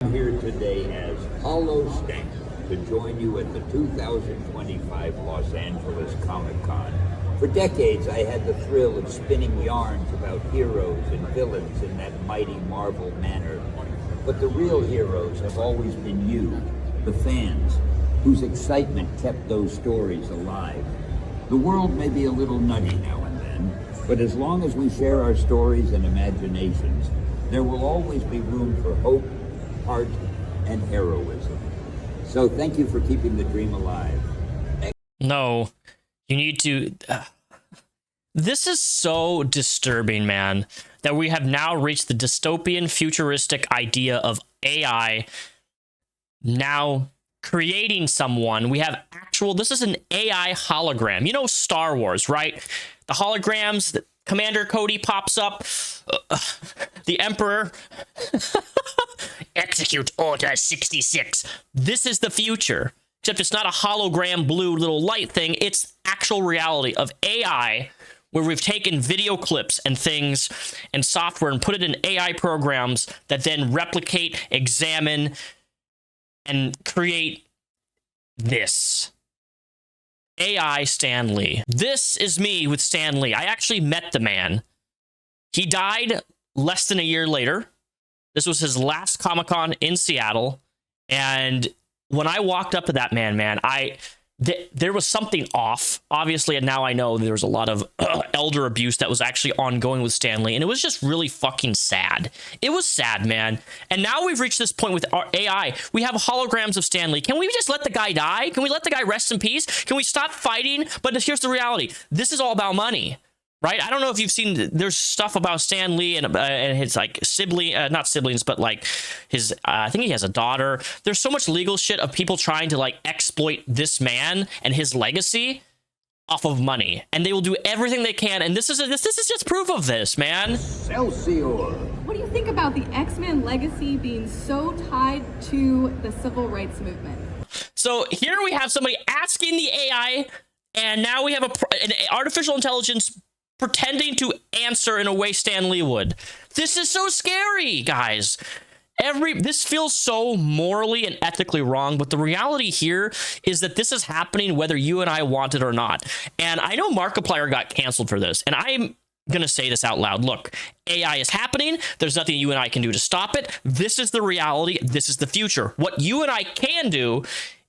I'm here today as Hollow Stank to join you at the 2025 Los Angeles Comic Con. For decades, I had the thrill of spinning yarns about heroes and villains in that mighty Marvel manner. But the real heroes have always been you, the fans, whose excitement kept those stories alive. The world may be a little nutty now and then, but as long as we share our stories and imaginations, there will always be room for hope, heart, and heroism. So thank you for keeping the dream alive. No, you need to... This is so disturbing, man, that we have now reached the dystopian, futuristic idea of AI now creating someone. We have actual... This is an AI hologram. You know Star Wars, right? The holograms, the Commander Cody pops up, the Emperor... Execute Order 66. This is the future. Except it's not a hologram blue little light thing. It's actual reality of AI, where we've taken video clips and things and software and put it in AI programs that then replicate, examine, and create this. AI Stan Lee. This is me with Stan Lee. I actually met the man. He died less than a year later. This was his last Comic-Con in Seattle, and when I walked up to that man, there was something off, obviously, and now I know there was a lot of elder abuse that was actually ongoing with Stan Lee, and it was just really fucking sad. It was sad, man. And now we've reached this point with our AI. We have holograms of Stan Lee. Can we just let the guy die? Can we let the guy rest in peace? Can we stop fighting? But here's the reality. This is all about money. Right? I don't know if you've seen, there's stuff about Stan Lee and his like sibling, not siblings, but like his, I think he has a daughter. There's so much legal shit of people trying to like exploit this man and his legacy off of money. And they will do everything they can. And this is just proof of this, man. Excelsior! What do you think about the X-Men legacy being so tied to the civil rights movement? So here we have somebody asking the AI, and now we have an artificial intelligence pretending to answer in a way Stan Lee would. This is so scary, guys. This feels so morally and ethically wrong, but the reality here is that this is happening whether you and I want it or not. And I know Markiplier got canceled for this, and I'm gonna say this out loud. Look, AI is happening. There's nothing you and I can do to stop it. This is the reality. This is the future. What you and I can do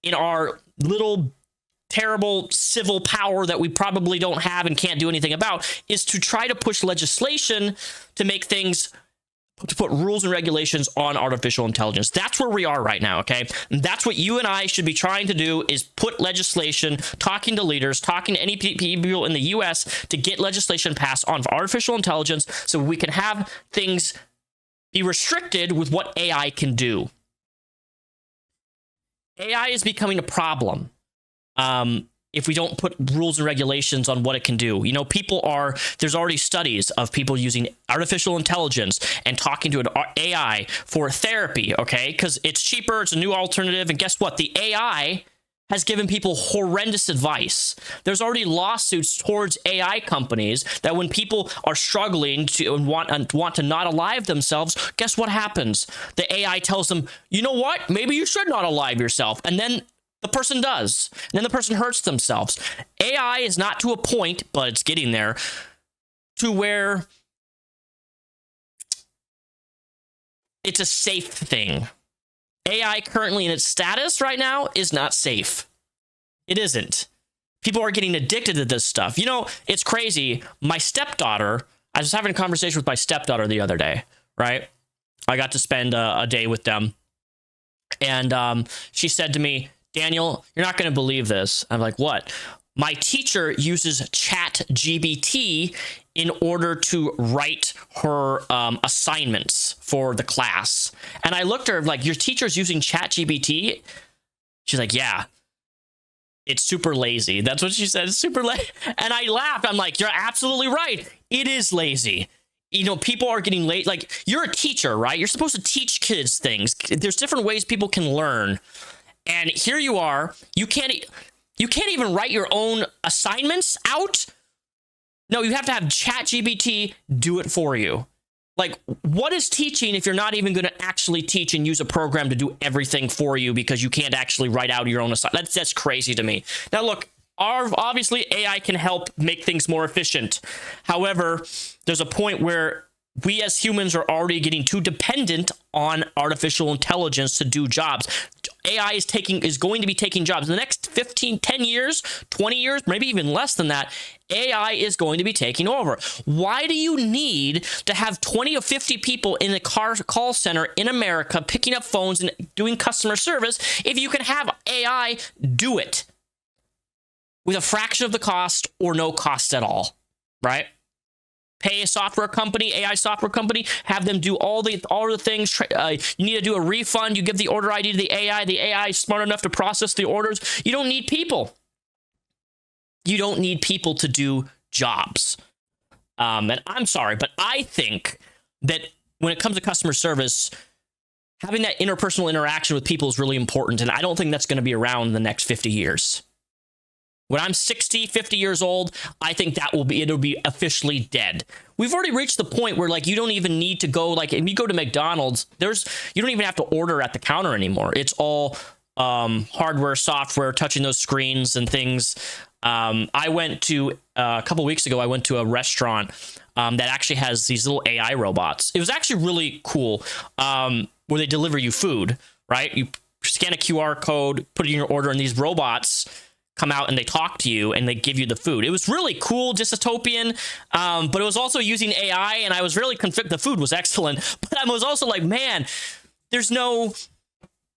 in our little terrible civil power that we probably don't have and can't do anything about is to try to push legislation to make things, to put rules and regulations on artificial intelligence. That's where we are right now, okay? And that's what you and I should be trying to do, is put legislation, talking to leaders, talking to any people in the US to get legislation passed on artificial intelligence so we can have things be restricted with what AI can do. AI is becoming a problem. If we don't put rules and regulations on what it can do. You know, there's already studies of people using artificial intelligence and talking to an AI for therapy, okay? Because it's cheaper, it's a new alternative, and guess what? The AI has given people horrendous advice. There's already lawsuits towards AI companies that when people are struggling to and want to not alive themselves, guess what happens? The AI tells them, you know what? Maybe you should not alive yourself. And then the person does. And then the person hurts themselves. AI is not to a point, but it's getting there, to where it's a safe thing. AI currently in its status right now is not safe. It isn't. People are getting addicted to this stuff. You know, it's crazy. My stepdaughter, I was having a conversation with my stepdaughter the other day, right? I got to spend a day with them. And she said to me, Daniel, you're not going to believe this. I'm like, what? My teacher uses ChatGPT in order to write her assignments for the class. And I looked at her like, your teacher's using ChatGPT? She's like, yeah, it's super lazy. That's what she said. It's super lazy. And I laughed. I'm like, you're absolutely right. It is lazy. You know, people are getting late. Like, you're a teacher, right? You're supposed to teach kids things. There's different ways people can learn. And here you are, you can't even write your own assignments out. No, you have to have ChatGPT do it for you. Like, what is teaching if you're not even going to actually teach and use a program to do everything for you because you can't actually write out your own assignment? That's crazy to me. Now, look, obviously AI can help make things more efficient. However, there's a point where we as humans are already getting too dependent on artificial intelligence to do jobs. AI is going to be taking jobs in the next 15, 10 years, 20 years, maybe even less than that. AI is going to be taking over. Why do you need to have 20 or 50 people in the call center in America picking up phones and doing customer service if you can have AI do it with a fraction of the cost or no cost at all, right? Pay a software company, AI software company, have them do all the things. You need to do a refund. You give the order ID to the AI. The AI is smart enough to process the orders. You don't need people. You don't need people to do jobs. And I'm sorry, but I think that when it comes to customer service, having that interpersonal interaction with people is really important. And I don't think that's going to be around in the next 50 years. When I'm 60, 50 years old, I think it'll be officially dead. We've already reached the point where like you don't even need to go, like if you go to McDonald's, you don't even have to order at the counter anymore. It's all hardware, software, touching those screens and things. I went to a couple weeks ago, I went to a restaurant that actually has these little AI robots. It was actually really cool, where they deliver you food, right? You scan a QR code, put it in your order, and these robots come out and they talk to you and they give you the food. It was really cool, dystopian, but it was also using AI, and I was really conflicted. The food was excellent, but I was also like, man, there's no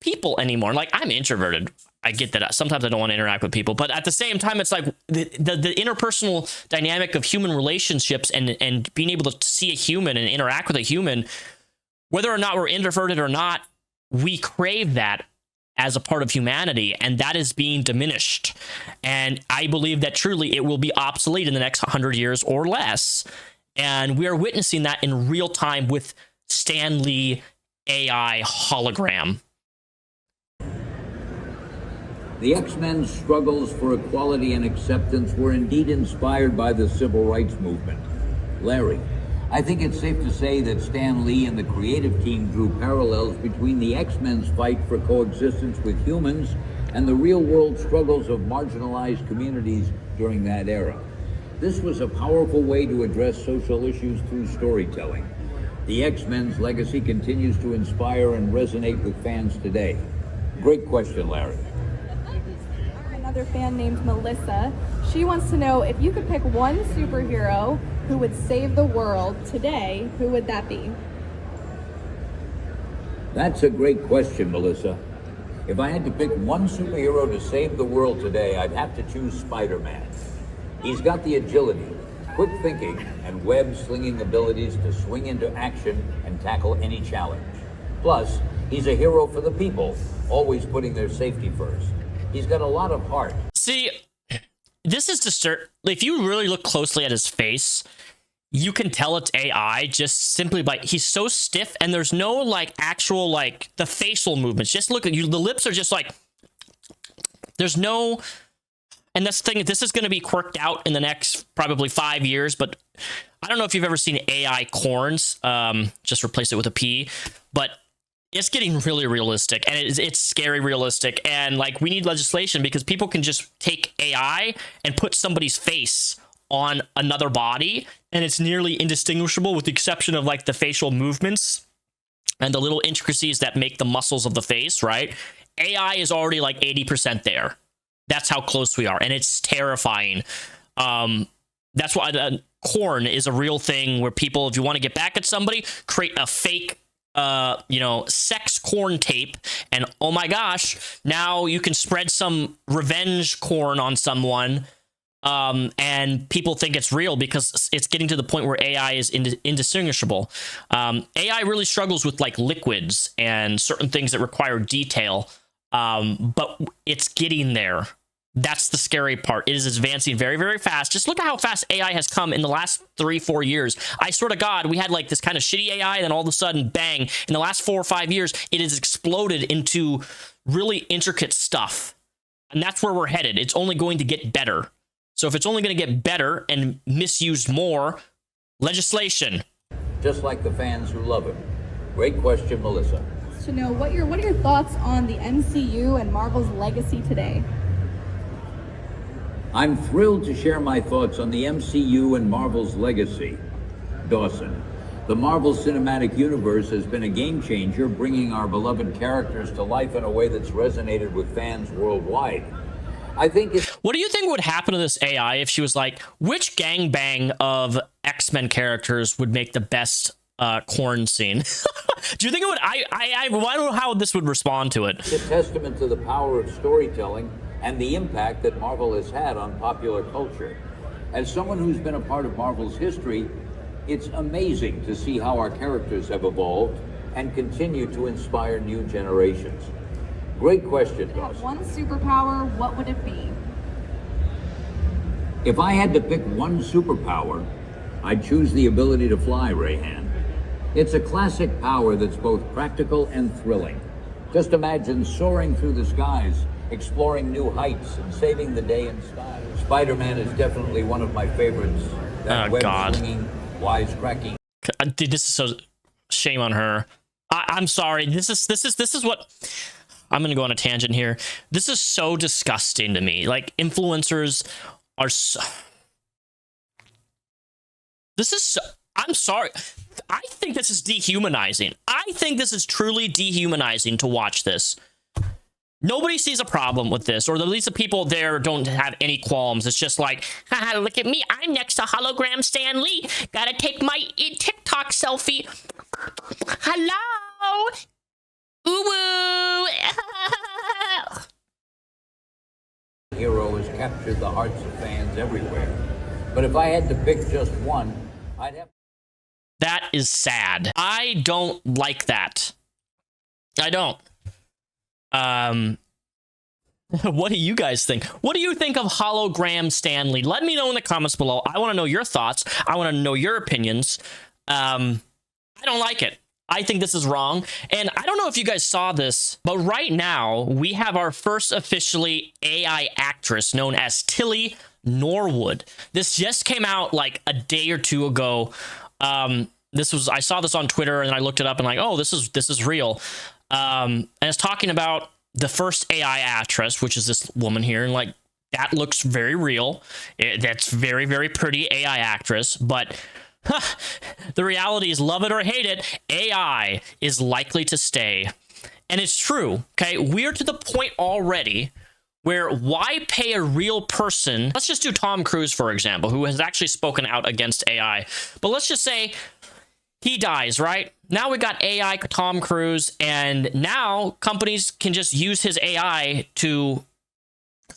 people anymore. Like, I'm introverted. I get that sometimes I don't want to interact with people, but at the same time, it's like the interpersonal dynamic of human relationships and being able to see a human and interact with a human, whether or not we're introverted or not, we crave that as a part of humanity, and that is being diminished. And I believe that truly it will be obsolete in the next 100 years or less. And we are witnessing that in real time with Stan Lee AI hologram. The X-Men's struggles for equality and acceptance were indeed inspired by the civil rights movement. Larry, I think it's safe to say that Stan Lee and the creative team drew parallels between the X-Men's fight for coexistence with humans and the real-world struggles of marginalized communities during that era. This was a powerful way to address social issues through storytelling. The X-Men's legacy continues to inspire and resonate with fans today. Great question, Larry. Another fan named Melissa. She wants to know, if you could pick one superhero who would save the world today, who would that be? That's a great question, Melissa. If I had to pick one superhero to save the world today, I'd have to choose Spider-Man. He's got the agility, quick thinking, and web-slinging abilities to swing into action and tackle any challenge. Plus, he's a hero for the people, always putting their safety first. He's got a lot of heart. See, this is if you really look closely at his face, you can tell it's AI just simply by he's so stiff, and there's no like actual like the facial movements. Just look at you, the lips are just like there's no. And that's the thing, this is going to be quirked out in the next probably 5 years, but I don't know if you've ever seen AI corns. Just replace it with a P, but it's getting really realistic, and it's scary realistic. And like, we need legislation because people can just take AI and put somebody's face on another body, and it's nearly indistinguishable with the exception of like the facial movements and the little intricacies that make the muscles of the face, right? AI is already like 80% there. That's how close we are, and it's terrifying. That's why corn is a real thing where people, if you want to get back at somebody, create a fake sex corn tape, and oh my gosh, now you can spread some revenge corn on someone, and people think it's real because it's getting to the point where AI is indistinguishable. AI really struggles with like liquids and certain things that require detail, but it's getting there. That's the scary part. It is advancing very, very fast. Just look at how fast AI has come in the last 3-4 years. I swear to God, we had like this kind of shitty AI, and then all of a sudden, bang, in the last 4 or 5 years, it has exploded into really intricate stuff. And that's where we're headed. It's only going to get better. So if it's only going to get better and misused more, legislation. just like the fans who love him? Great question, Melissa. To know what are your thoughts on the MCU and Marvel's legacy today? I'm thrilled to share my thoughts on the MCU and Marvel's legacy. Dawson, the Marvel Cinematic Universe has been a game changer, bringing our beloved characters to life in a way that's resonated with fans worldwide. I think it's... What do you think would happen to this AI if she was like, which gangbang of X-Men characters would make the best corn scene? Do you think it would? I wonder how this would respond to it. It's a testament to the power of storytelling and the impact that Marvel has had on popular culture. As someone who's been a part of Marvel's history, it's amazing to see how our characters have evolved and continue to inspire new generations. Great question, Dawson. One superpower, what would it be? If I had to pick one superpower, I'd choose the ability to fly, Rayhan. It's a classic power that's both practical and thrilling. Just imagine soaring through the skies, exploring new heights, and saving the day in style. Spider-Man is definitely one of my favorites. That web-slinging, wisecracking. Dude, this is so... Shame on her. I'm sorry. This is what... I'm gonna go on a tangent here. This is so disgusting to me. Like, influencers are so... This is so... I'm sorry. I think this is dehumanizing. I think this is truly dehumanizing to watch this. Nobody sees a problem with this, or at least the people there don't have any qualms. It's just like, haha, look at me. I'm next to hologram Stan Lee. Gotta take my TikTok selfie. Hello. Ooh. Hero has captured the hearts of fans everywhere. But if I had to pick just one, I'd have... That is sad. I don't like that. I don't. What do you guys think? What do you think of hologram Stan Lee? Let me know in the comments below. I want to know your thoughts. I want to know your opinions. I don't like it. I think this is wrong. And I don't know if you guys saw this, but right now we have our first officially AI actress known as Tilly Norwood. This just came out like a day or two ago. I saw this on Twitter and I looked it up and like, oh, this is real. And it's talking about the first AI actress, which is this woman here. And like, that looks very real. That's very, very pretty AI actress. But the reality is, love it or hate it, AI is likely to stay. And it's true. Okay. We're to the point already where why pay a real person? Let's just do Tom Cruise, for example, who has actually spoken out against AI. But let's just say he dies, right? Now we got AI Tom Cruise, and now companies can just use his AI to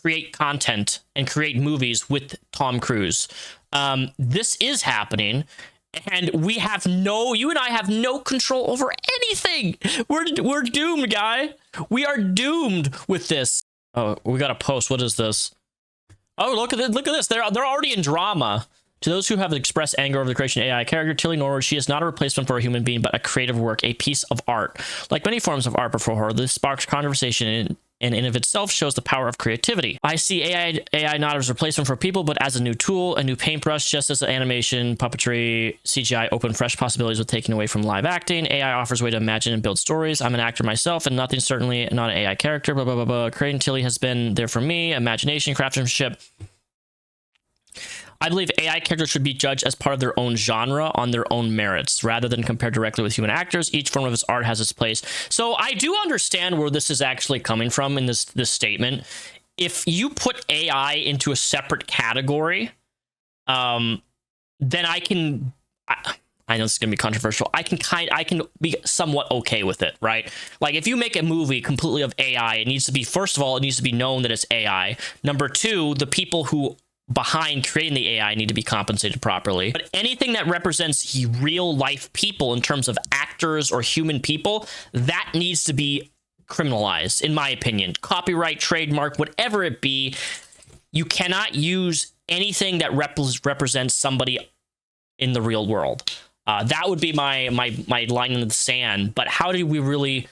create content and create movies with Tom Cruise. This is happening, and you and I have no control over anything. We're doomed, guy. We are doomed with this. Oh, we got a post. What is this? Oh, look at this. They're already in drama. To those who have expressed anger over the creation of AI character, Tilly Norwood, she is not a replacement for a human being, but a creative work, a piece of art. Like many forms of art before her, this sparks conversation and in of itself shows the power of creativity. I see AI not as a replacement for people, but as a new tool, a new paintbrush, just as animation, puppetry, CGI open fresh possibilities with taking away from live acting. AI offers a way to imagine and build stories. I'm an actor myself, and nothing, certainly not an AI character, blah, blah, blah, blah. Creating Tilly has been there for me. Imagination, craftsmanship. I believe AI characters should be judged as part of their own genre on their own merits, rather than compared directly with human actors. Each form of its art has its place. So I do understand where this is actually coming from in this statement. If you put AI into a separate category, then I know this is going to be controversial. I can be somewhat okay with it, right? Like if you make a movie completely of AI, it needs to be, first of all, it needs to be known that it's AI. Number two, the people who behind creating the AI need to be compensated properly. But anything that represents real life people in terms of actors or human people, that needs to be criminalized, in my opinion. Copyright, trademark, whatever it be, you cannot use anything that represents somebody in the real world. That would be my line in the sand. But how do we really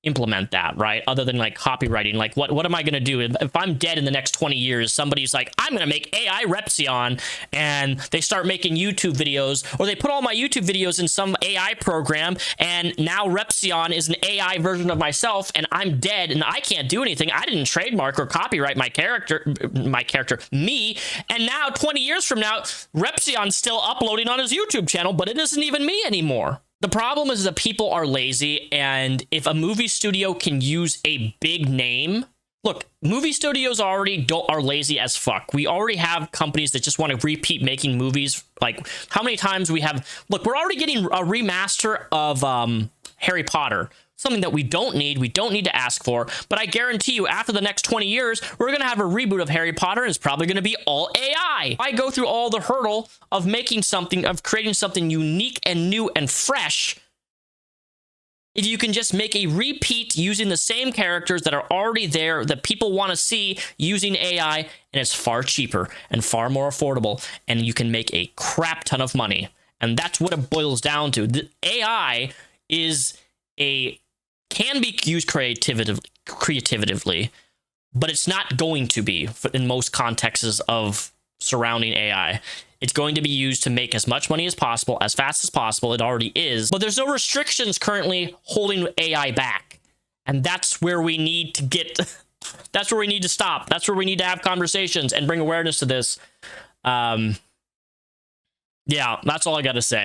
implement that, right? Other than like copywriting, like what am I going to do if I'm dead in the next 20 years? Somebody's like, I'm going to make AI Repzion, and they start making YouTube videos, or they put all my YouTube videos in some AI program, and now Repzion is an AI version of myself, and I'm dead and I can't do anything. I didn't trademark or copyright my character, me, and now 20 years from now, Repzion's still uploading on his YouTube channel, but it isn't even me anymore. The problem is that people are lazy, and if a movie studio can use a big name, look, movie studios already are lazy as fuck. We already have companies that just want to repeat making movies. Like, how many times we have, look, we're already getting a remaster of Harry Potter. Something that we don't need to ask for, but I guarantee you after the next 20 years, we're going to have a reboot of Harry Potter, and it's probably going to be all AI. I go through all the hurdle of making something, of creating something unique and new and fresh, if you can just make a repeat using the same characters that are already there that people want to see using AI, and it's far cheaper and far more affordable, and you can make a crap ton of money. And that's what it boils down to. The AI can be used creatively, but it's not going to be in most contexts of surrounding AI. It's going to be used to make as much money as possible, as fast as possible. It already is, but there's no restrictions currently holding AI back. And that's where we need to get, that's where we need to stop. That's where we need to have conversations and bring awareness to this. Yeah, that's all I got to say.